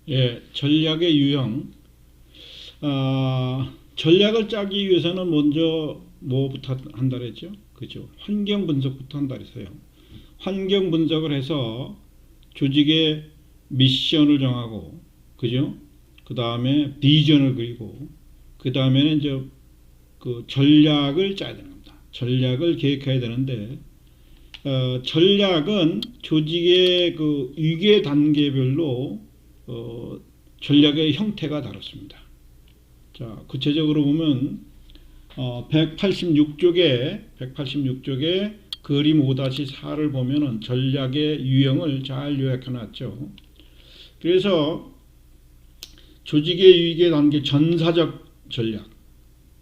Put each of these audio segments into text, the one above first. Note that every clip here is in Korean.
예, 전략의 유형. 전략을 짜기 위해서는 먼저 뭐부터 한다 그랬죠? 그죠? 환경 분석부터 한다 그랬어요. 환경 분석을 해서 조직의 미션을 정하고, 그죠? 그 다음에 비전을 그리고, 그 다음에는 이제 그 전략을 짜야 되는 겁니다. 전략을 계획해야 되는데, 전략은 조직의 그 위계 단계별로 전략의 형태가 다릅니다. 자, 구체적으로 보면 186쪽에 그림 5-4를 보면은 전략의 유형을 잘 요약해 놨죠. 그래서 조직의 위계 단계 전사적 전략.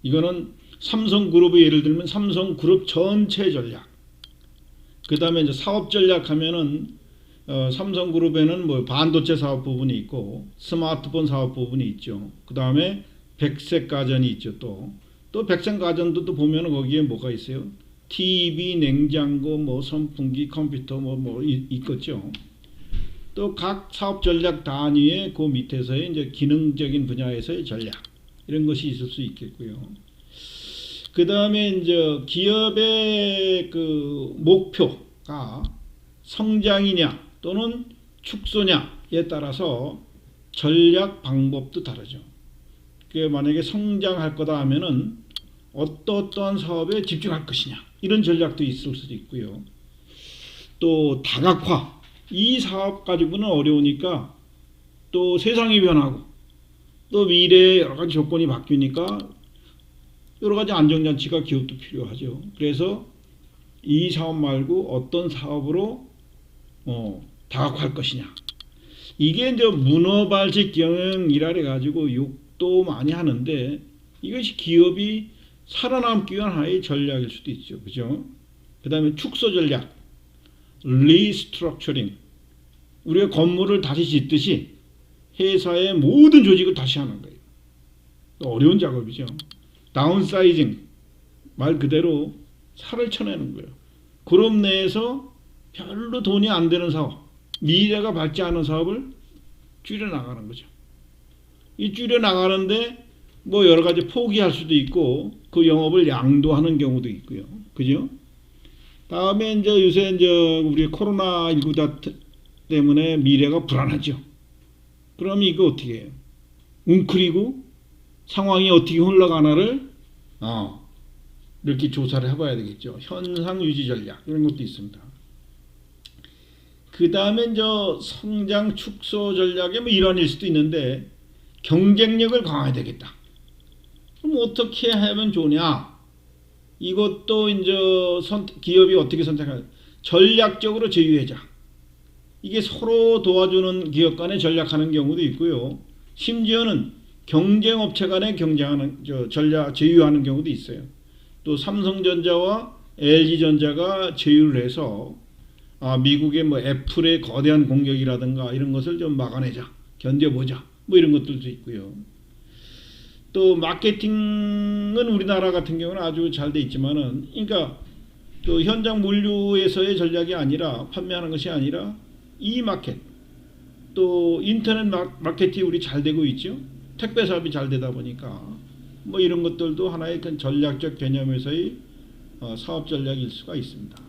이거는 삼성그룹의 예를 들면 삼성그룹 전체 전략. 그 다음에 이제 사업 전략 하면은 삼성그룹에는 뭐 반도체 사업 부분이 있고 스마트폰 사업 부분이 있죠. 그 다음에 백색가전이 있죠. 또 백색가전도 또 보면은 거기에 뭐가 있어요? TV, 냉장고, 뭐 선풍기, 컴퓨터 뭐 있겠죠. 또 각 사업 전략 단위의 그 밑에서의 이제 기능적인 분야에서의 전략 이런 것이 있을 수 있겠고요. 그 다음에 이제 기업의 그 목표가 성장이냐 또는 축소냐에 따라서 전략 방법도 다르죠. 그 만약에 성장할 거다 하면은 어떠한 사업에 집중할 것이냐 이런 전략도 있을 수도 있고요. 또 다각화 이 사업 가지고는 어려우니까 또 세상이 변하고 또 미래에 여러 가지 조건이 바뀌니까 여러 가지 안정장치가 기업도 필요하죠. 그래서 이 사업 말고 어떤 사업으로 다각화할 것이냐. 이게 이제 문어발식 경영이라 해가지고 욕도 많이 하는데 이것이 기업이 살아남기 위한 하나의 전략일 수도 있죠. 그죠? 그 다음에 축소 전략, 리스트럭처링. 우리가 건물을 다시 짓듯이 회사의 모든 조직을 다시 하는 거예요. 어려운 작업이죠. 다운사이징. 말 그대로 살을 쳐내는 거예요. 그룹 내에서 별로 돈이 안 되는 사업, 미래가 밝지 않은 사업을 줄여나가는 거죠. 이 줄여나가는데 뭐 여러 가지 포기할 수도 있고 그 영업을 양도하는 경우도 있고요. 그죠? 다음에 이제 요새 이제 우리 코로나19 때문에 미래가 불안하죠. 그럼 이거 어떻게 해요? 웅크리고 상황이 어떻게 흘러가나를 이렇게 조사를 해봐야 되겠죠. 현상 유지 전략 이런 것도 있습니다. 그 다음에 이제 성장 축소 전략의 뭐 일환일 수도 있는데 경쟁력을 강화해야 되겠다. 그럼 어떻게 하면 좋냐? 이것도 이제 기업이 어떻게 선택할? 전략적으로 제휴하자. 이게 서로 도와주는 기업 간에 전략하는 경우도 있고요. 심지어는 경쟁업체 간에 경쟁하는 전략 제휴하는 경우도 있어요. 또 삼성전자와 LG전자가 제휴를 해서 미국의 뭐 애플의 거대한 공격이라든가 이런 것을 좀 막아내자, 견뎌보자, 뭐 이런 것들도 있고요. 또 마케팅은 우리나라 같은 경우는 아주 잘 돼 있지만은, 그러니까 또 현장 물류에서의 전략이 아니라 판매하는 것이 아니라 이 마켓, 또 인터넷 마케팅이 우리 잘 되고 있죠. 택배 사업이 잘 되다 보니까 뭐 이런 것들도 하나의 전략적 개념에서의 사업 전략일 수가 있습니다.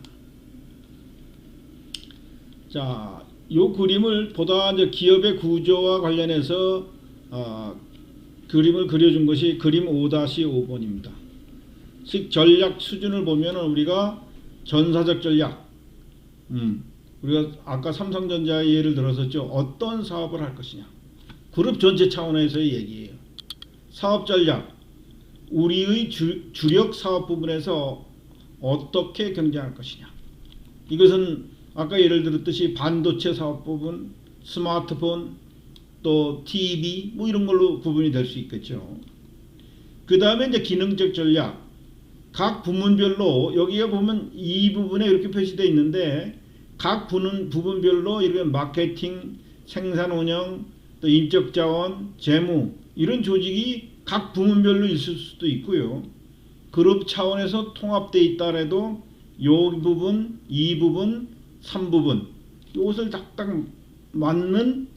자, 요 그림을 보다 이제 기업의 구조와 관련해서 그림을 그려준 것이 그림 5-5번입니다. 즉 전략 수준을 보면은 우리가 전사적 전략, 우리가 아까 삼성전자의 예를 들었었죠. 어떤 사업을 할 것이냐. 그룹 전체 차원에서의 얘기예요. 사업 전략, 우리의 주력 사업 부분에서 어떻게 경쟁할 것이냐. 이것은 아까 예를 들었듯이 반도체 사업 부분, 스마트폰, 또 TV 뭐 이런 걸로 구분이 될 수 있겠죠. 그 다음에 이제 기능적 전략, 각 부문별로 여기에 보면 이 부분에 이렇게 표시되어 있는데 각 부분별로 이렇게 마케팅, 생산 운영, 또 인적 자원, 재무 이런 조직이 각 부문별로 있을 수도 있고요. 그룹 차원에서 통합되어 있다라도 요 부분, 이 부분, 3부분 이것을 딱딱 맞는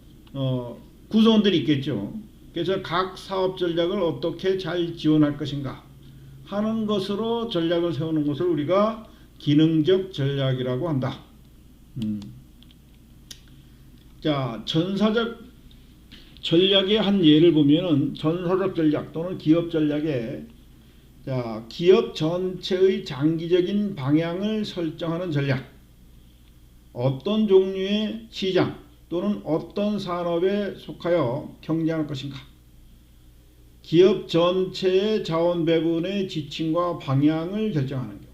구성원들이 있겠죠. 그래서 각 사업 전략을 어떻게 잘 지원할 것인가 하는 것으로 전략을 세우는 것을 우리가 기능적 전략이라고 한다. 자, 전사적 전략의 한 예를 보면은 전사적 전략 또는 기업 전략에 자, 기업 전체의 장기적인 방향을 설정하는 전략, 어떤 종류의 시장 또는 어떤 산업에 속하여 경쟁할 것인가, 기업 전체의 자원 배분의 지침과 방향을 결정하는 경우.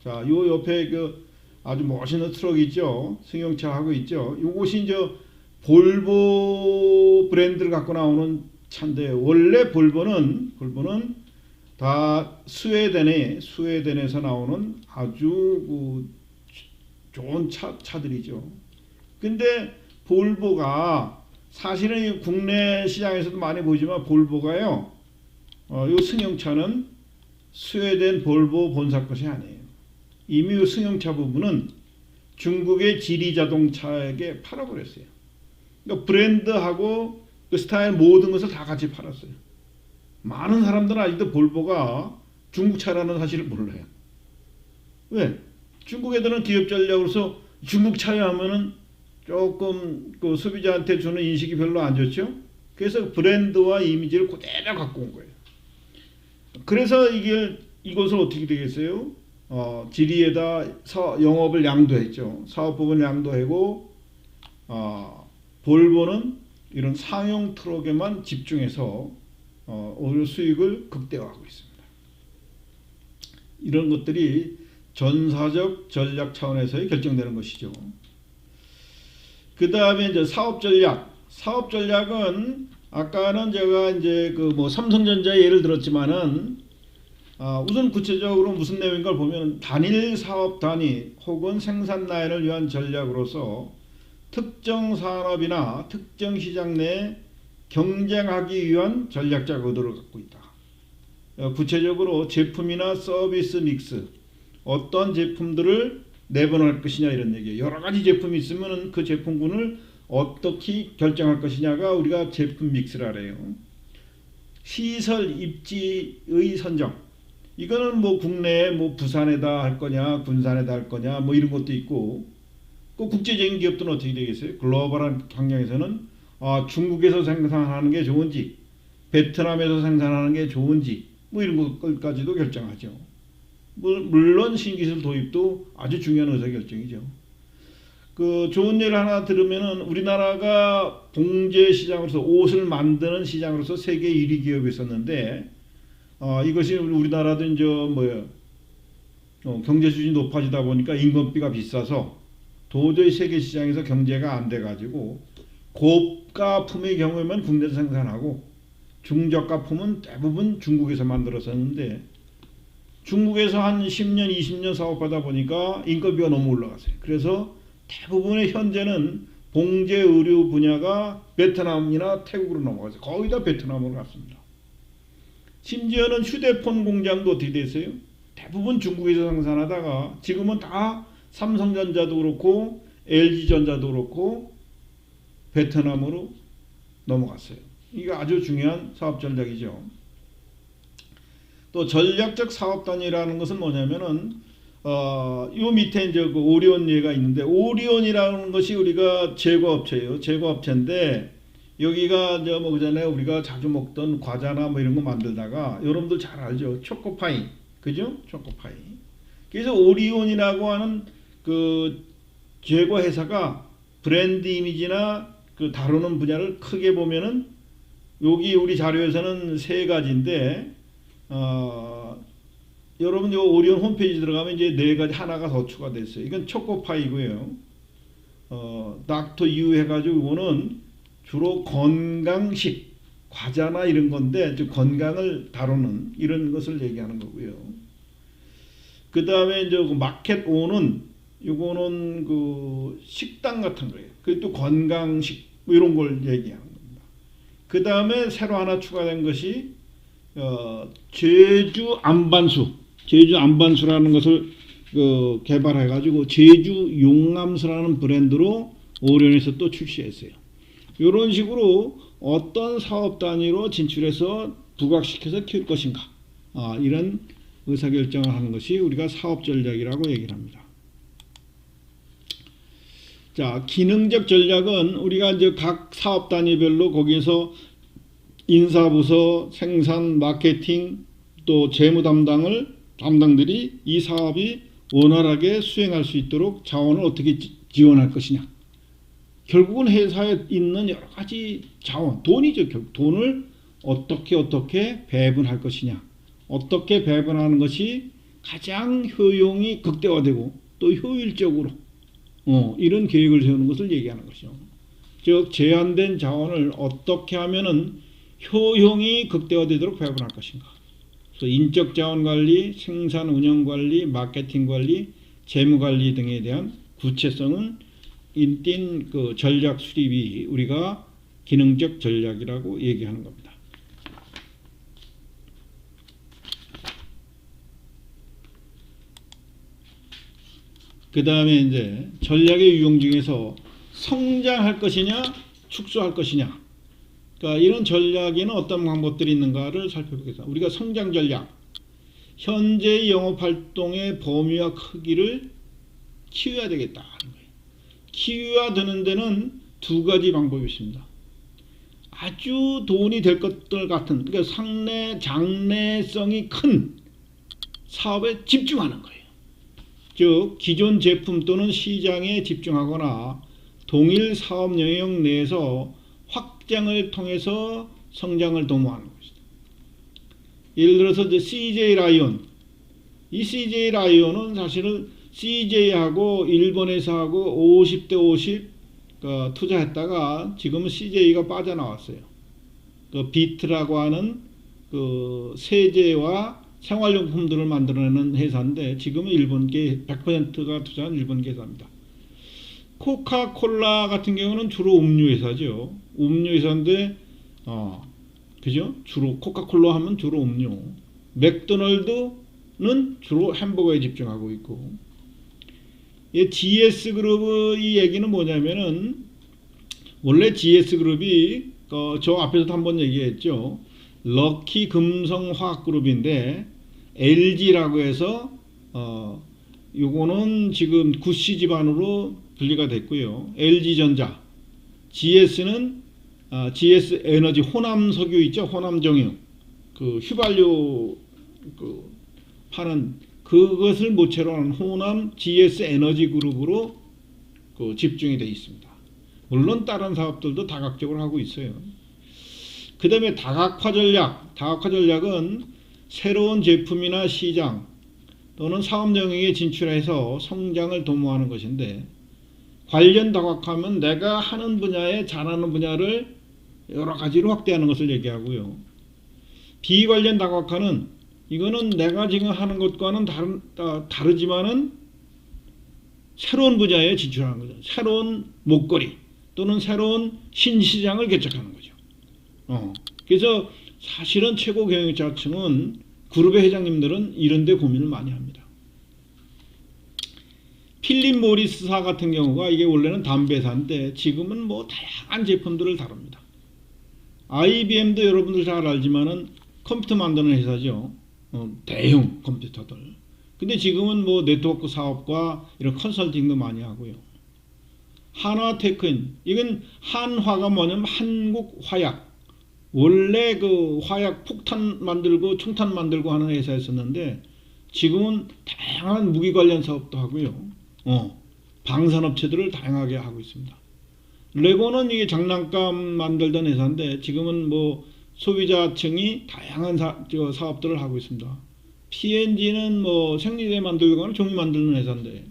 자, 요 옆에 그 아주 멋있는 트럭 있죠. 승용차 하고 있죠. 요것이 이제 볼보 브랜드를 갖고 나오는 차인데, 원래 볼보는 다 스웨덴에서 나오는 아주 좋은 차들이죠. 근데 볼보가 사실은 국내 시장에서도 많이 보지만 볼보가요, 이 승용차는 스웨덴 볼보 본사 것이 아니에요. 이미 이 승용차 부분은 중국의 지리 자동차에게 팔아버렸어요. 그러니까 브랜드하고 그 스타일 모든 것을 다 같이 팔았어요. 많은 사람들은 아직도 볼보가 중국 차라는 사실을 몰라요. 왜? 중국 애들은 기업 전략으로서 중국 차야 하면은 조금 그 소비자한테 주는 인식이 별로 안 좋죠. 그래서 브랜드와 이미지를 그대로 갖고 온 거예요. 그래서 이것을 어떻게 되겠어요? 지리에다 영업을 양도했죠. 사업부분을 양도하고 볼보는 이런 상용 트럭에만 집중해서 오히려 수익을 극대화하고 있습니다. 이런 것들이 전사적 전략 차원에서의 결정되는 것이죠. 그 다음에 이제 사업 전략. 사업 전략은 아까는 제가 이제 그 뭐 삼성전자 예를 들었지만은 우선 구체적으로 무슨 내용인가를 보면 단일 사업 단위 혹은 생산 라인을 위한 전략으로서 특정 산업이나 특정 시장 내에 경쟁하기 위한 전략적 의도를 갖고 있다. 구체적으로 제품이나 서비스 믹스, 어떤 제품들을 내보낼 것이냐 이런 얘기예요. 여러 가지 제품이 있으면 그 제품군을 어떻게 결정할 것이냐가 우리가 제품 믹스라 그래요. 시설 입지의 선정. 이거는 뭐 국내에 뭐 부산에다 할 거냐, 군산에다 할 거냐, 뭐 이런 것도 있고, 그 국제적인 기업들은 어떻게 되겠어요? 글로벌한 환경에서는 중국에서 생산하는 게 좋은지, 베트남에서 생산하는 게 좋은지, 뭐 이런 것까지도 결정하죠. 물론 신기술 도입도 아주 중요한 의사결정이죠. 그 좋은 예를 하나 들으면은 우리나라가 봉제 시장으로서 옷을 만드는 시장으로서 세계 1위 기업이 있었는데 이것이 우리나라도 이제 경제 수준이 높아지다 보니까 인건비가 비싸서 도저히 세계 시장에서 경제가 안 돼 가지고 고가품의 경우에만 국내에서 생산하고 중저가품은 대부분 중국에서 만들었었는데 중국에서 한 10년, 20년 사업하다 보니까 인건비가 너무 올라갔어요. 그래서 대부분의 현재는 봉제 의류 분야가 베트남이나 태국으로 넘어가서 거의 다 베트남으로 갔습니다. 심지어는 휴대폰 공장도 어떻게 됐어요? 대부분 중국에서 생산하다가 지금은 다 삼성전자도 그렇고 LG전자도 그렇고 베트남으로 넘어갔어요. 이게 아주 중요한 사업 전략이죠. 또 전략적 사업 단위라는 것은 뭐냐면은 요 밑에 이제 그 오리온 예가 있는데, 오리온이라는 것이 우리가 제과업체예요. 제과업체인데 여기가 이제 뭐 그전에 우리가 자주 먹던 과자나 뭐 이런 거 만들다가 여러분들 잘 알죠. 초코파이, 그죠? 초코파이. 그래서 오리온이라고 하는 그 제과 회사가 브랜드 이미지나 그 다루는 분야를 크게 보면은 여기 우리 자료에서는 세 가지인데 여러분 요 오리온 홈페이지 들어가면 이제 네 가지 하나가 더 추가됐어요. 이건 초코파이고요. 닥터 유 해가지고 이거는 주로 건강식 과자나 이런 건데 건강을 다루는 이런 것을 얘기하는 거고요. 그 다음에 이제 그 마켓 오는 요거는 그 식당 같은 거예요. 그게 또 건강식 뭐 이런 걸 얘기하는 겁니다. 그 다음에 새로 하나 추가된 것이 제주 안반수라는 것을 개발해가지고 제주 용암수라는 브랜드로 오리온에서 또 출시했어요. 이런 식으로 어떤 사업 단위로 진출해서 부각시켜서 키울 것인가, 이런 의사결정을 하는 것이 우리가 사업 전략이라고 얘기를 합니다. 자, 기능적 전략은 우리가 이제 각 사업 단위별로 거기에서 인사부서, 생산, 마케팅, 또 재무 담당들이 이 사업이 원활하게 수행할 수 있도록 자원을 어떻게 지원할 것이냐. 결국은 회사에 있는 여러 가지 자원, 돈이죠. 결국 돈을 어떻게 배분할 것이냐. 어떻게 배분하는 것이 가장 효용이 극대화되고 또 효율적으로 이런 계획을 세우는 것을 얘기하는 것이죠. 즉 제한된 자원을 어떻게 하면은 효용이 극대화되도록 배분할 것인가. 그래서 인적 자원 관리, 생산 운영 관리, 마케팅 관리, 재무 관리 등에 대한 구체성은 인띤 그 전략 수립이 우리가 기능적 전략이라고 얘기하는 겁니다. 그 다음에 이제 전략의 유형 중에서 성장할 것이냐, 축소할 것이냐. 그러니까 이런 전략에는 어떤 방법들이 있는가를 살펴보겠습니다. 우리가 성장 전략, 현재의 영업활동의 범위와 크기를 키워야 되겠다. 키워되는 데는 두 가지 방법이 있습니다. 아주 돈이 될 것들 같은, 그러니까 장래성이 큰 사업에 집중하는 거예요. 즉 기존 제품 또는 시장에 집중하거나 동일 사업 영역 내에서 확장을 통해서 성장을 도모하는 것이다. 예를 들어서 이제 CJ 라이온, 이 CJ 라이온은 사실은 CJ하고 일본 회사하고 50대 50 투자했다가 지금은 CJ가 빠져나왔어요. 그 비트라고 하는 그 세제와 생활용품들을 만들어내는 회사인데 지금은 일본계 100%가 투자한 일본계 회사입니다. 코카콜라 같은 경우는 주로 음료 회사죠. 음료 회사인데 그죠? 주로 코카콜라 하면 주로 음료. 맥도널드는 주로 햄버거에 집중하고 있고. 이 GS그룹의 얘기는 뭐냐면은 원래 GS그룹이 저 앞에서도 한번 얘기했죠. 럭키 금성화학그룹인데 LG라고 해서 요거는 지금 구시 집안으로 분리가 됐고요. LG전자, GS는 GS 에너지 호남석유 있죠. 호남정유 그 휘발유 그 파는 그것을 모체로 하는 호남 GS 에너지 그룹으로 그 집중이 되어 있습니다. 물론 다른 사업들도 다각적으로 하고 있어요. 그 다음에 다각화 전략. 다각화 전략은 새로운 제품이나 시장 또는 사업 영역에 진출해서 성장을 도모하는 것인데, 관련 다각화하면 내가 하는 분야에 잘하는 분야를 여러 가지로 확대하는 것을 얘기하고요. 비관련 다각화는 이거는 내가 지금 하는 것과는 다르지만은 새로운 분야에 진출하는 거죠. 새로운 목걸이 또는 새로운 신시장을 개척하는 거죠. 그래서 사실은 최고 경영자층은 그룹의 회장님들은 이런 데 고민을 많이 합니다. 필립 모리스사 같은 경우가 이게 원래는 담배사인데 지금은 뭐 다양한 제품들을 다룹니다. IBM도 여러분들 잘 알지만은 컴퓨터 만드는 회사죠. 대형 컴퓨터들. 근데 지금은 뭐 네트워크 사업과 이런 컨설팅도 많이 하고요. 한화테크인, 이건 한화가 뭐냐면 한국화약. 원래 그 화약 폭탄 만들고 총탄 만들고 하는 회사였었는데 지금은 다양한 무기 관련 사업도 하고요. 방산업체들을 다양하게 하고 있습니다. 레고는 이게 장난감 만들던 회사인데 지금은 뭐 소비자층이 다양한 사업들을 하고 있습니다. P&G는 뭐 생리대 만들거나 종이 만드는 회사인데,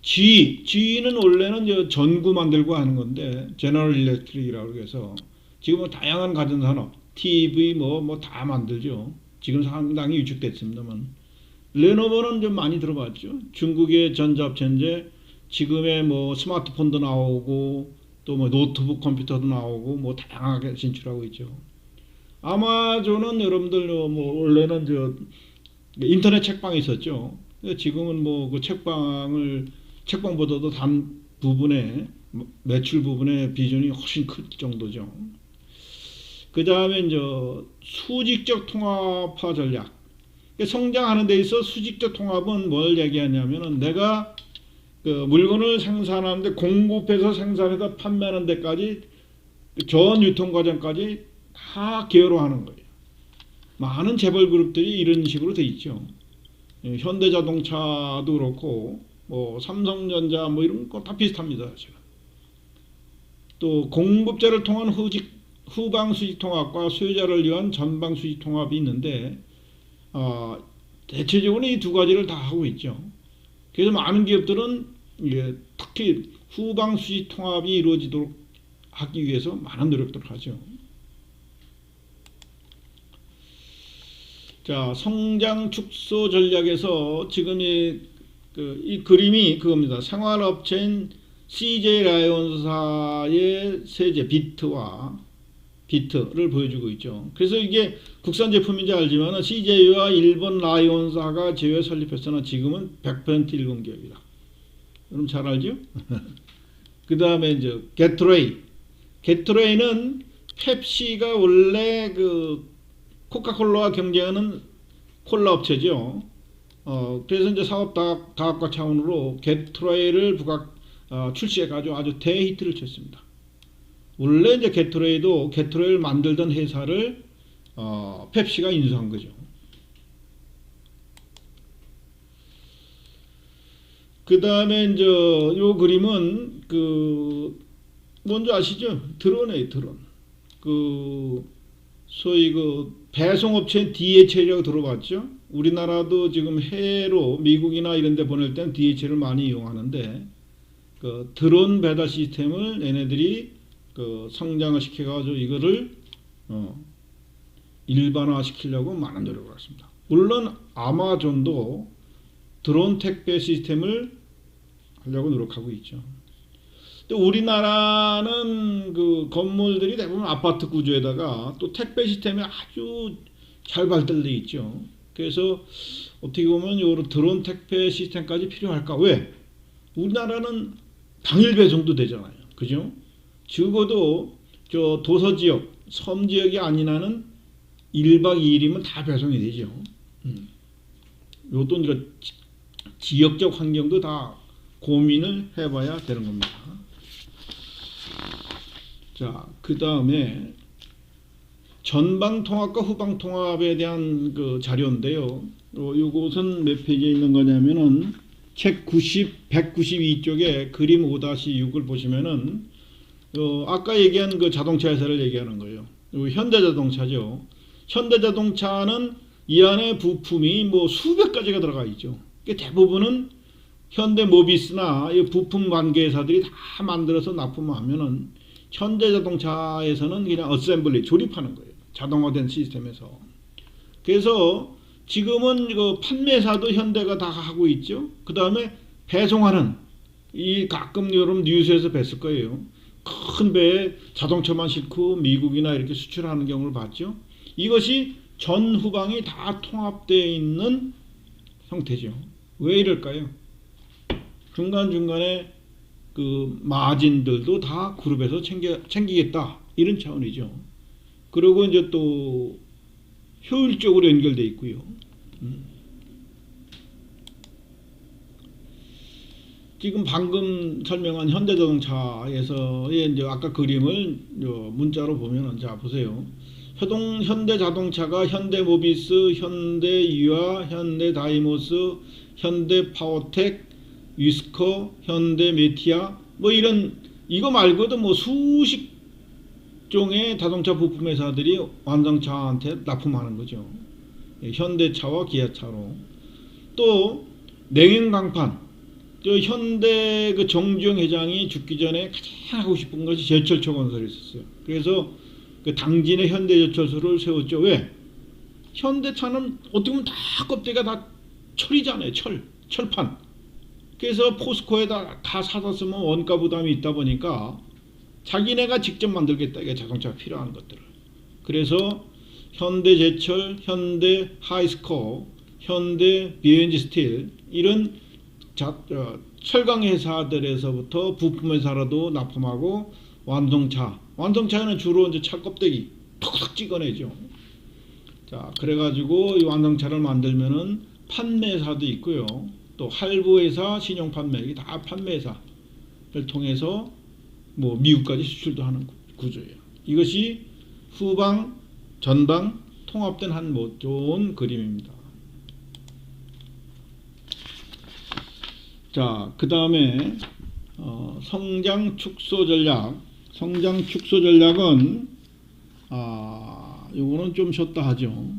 GE는 원래는 전구 만들고 하는 건데 제너럴 일렉트릭이라고 해서 지금은 다양한 가전산업, TV 뭐 다 만들죠. 지금 상당히 위축됐습니다만. 레노버는 좀 많이 들어봤죠. 중국의 전자업체인데 지금의 뭐 스마트폰도 나오고 또 뭐 노트북 컴퓨터도 나오고 뭐 다양하게 진출하고 있죠. 아마존은 여러분들 뭐 원래는 인터넷 책방이 있었죠. 지금은 뭐 그 책방보다도 단 부분에 매출 부분의 비중이 훨씬 클 정도죠. 그 다음에 이제 수직적 통합화 전략. 성장하는 데 있어 수직적 통합은 뭘 얘기하냐면은 내가 그 물건을 생산하는데 공급해서 생산해서 판매하는 데까지 전 유통 과정까지 다 기여로하는 거예요. 많은 재벌 그룹들이 이런 식으로 돼 있죠. 현대자동차도 그렇고 뭐 삼성전자 뭐 이런 거 다 비슷합니다. 사실은. 또 공급자를 통한 후방 수직 통합과 수요자를 위한 전방 수직 통합이 있는데 대체적으로 이 두 가지를 다 하고 있죠. 그래서 많은 기업들은 특히 후방 수직 통합이 이루어지도록 하기 위해서 많은 노력들을 하죠. 자, 성장 축소 전략에서 지금 이 그림이 그겁니다. 생활업체인 CJ 라이온사의 세제 비트를 보여주고 있죠. 그래서 이게 국산 제품인지 알지만 CJ와 일본 라이온사가 제휴 설립했으나 지금은 100% 일본 기업이다. 여러분 잘 알죠? 그 다음에 이제 게토레이는 펩시가 원래 그 코카콜라와 경쟁하는 콜라 업체죠. 그래서 이제 사업 다각화 차원으로 게토레이를 출시해가지고 아주 대히트를 쳤습니다. 원래 이제 게토레이를 만들던 회사를 펩시가 인수한 거죠. 그 다음에 이제 요 그림은 뭔지 아시죠? 드론이에요, 드론. 소위 배송업체 DHL이라고 들어봤죠? 우리나라도 지금 해외로 미국이나 이런 데 보낼 때는 DHL을 많이 이용하는데 드론 배달 시스템을 얘네들이 성장을 시켜가지고 이거를 일반화 시키려고 많은 노력을 했습니다. 물론 아마존도 드론 택배 시스템을 하려고 노력하고 있죠. 또 우리나라는 건물들이 대부분 아파트 구조에다가 또 택배 시스템이 아주 잘 발달되어 있죠. 그래서 어떻게 보면 요 드론 택배 시스템까지 필요할까? 왜? 우리나라는 당일 배송도 되잖아요. 그죠? 적어도 저 도서 지역, 섬 지역이 아니라는 1박 2일이면 다 배송이 되죠. 요것도 이제 지역적 환경도 다 고민을 해봐야 되는 겁니다. 자, 그 다음에 전방 통합과 후방 통합에 대한 자료인데요. 요것은 몇 페이지에 있는 거냐면은 책 192쪽에 그림 5-6을 보시면은 아까 얘기한 자동차 회사를 얘기하는 거예요. 현대자동차죠. 현대자동차는 이 안에 부품이 뭐 수백 가지가 들어가 있죠. 대부분은 현대모비스나 부품 관계 회사들이 다 만들어서 납품하면은 현대자동차에서는 그냥 어셈블리 조립하는 거예요. 자동화된 시스템에서. 그래서 지금은 판매사도 현대가 다 하고 있죠. 그 다음에 배송하는 가끔 여러분 뉴스에서 뵀을 거예요. 큰 배에 자동차만 싣고 미국이나 이렇게 수출하는 경우를 봤죠. 이것이 전 후방이 다 통합되어 있는 형태죠. 왜 이럴까요? 중간중간에 마진들도 다 그룹에서 챙기겠다 이런 차원이죠. 그리고 이제 또 효율적으로 연결되어 있고요. 지금 방금 설명한 현대자동차에서의 이제 아까 그림을 문자로 보면은 자 보세요. 현대자동차가 현대모비스, 현대유아, 현대다이모스, 현대파워텍, 위스커, 현대메티아 뭐 이거 말고도 뭐 수십 종의 자동차 부품 회사들이 완성차한테 납품하는 거죠. 현대차와 기아차로. 또 냉연강판. 현대 정주영 회장이 죽기 전에 가장 하고 싶은 것이 제철소 건설을 했었어요. 그래서 당진의 현대제철소를 세웠죠. 왜? 현대차는 어떻게 보면 다 껍데기가 다 철이잖아요. 철판. 그래서 포스코에다 다 사다 쓰면 원가 부담이 있다 보니까 자기네가 직접 만들겠다. 이게 자동차가 필요한 것들을. 그래서 현대제철, 현대하이스코, 현대 비엔지 스틸 이런 철강 회사들에서부터 부품 회사라도 납품하고 완성차에는 주로 이제 차 껍데기 톡톡 찍어내죠. 자, 그래가지고 이 완성차를 만들면은 판매사도 있고요. 또 할부회사, 신용 판매, 이게 다 판매사를 통해서 뭐 미국까지 수출도 하는 구조예요. 이것이 후방, 전방 통합된 한 뭐 좋은 그림입니다. 자, 그 다음에 성장 축소 전략. 성장 축소 전략은 요거는 좀 쉬었다 하죠.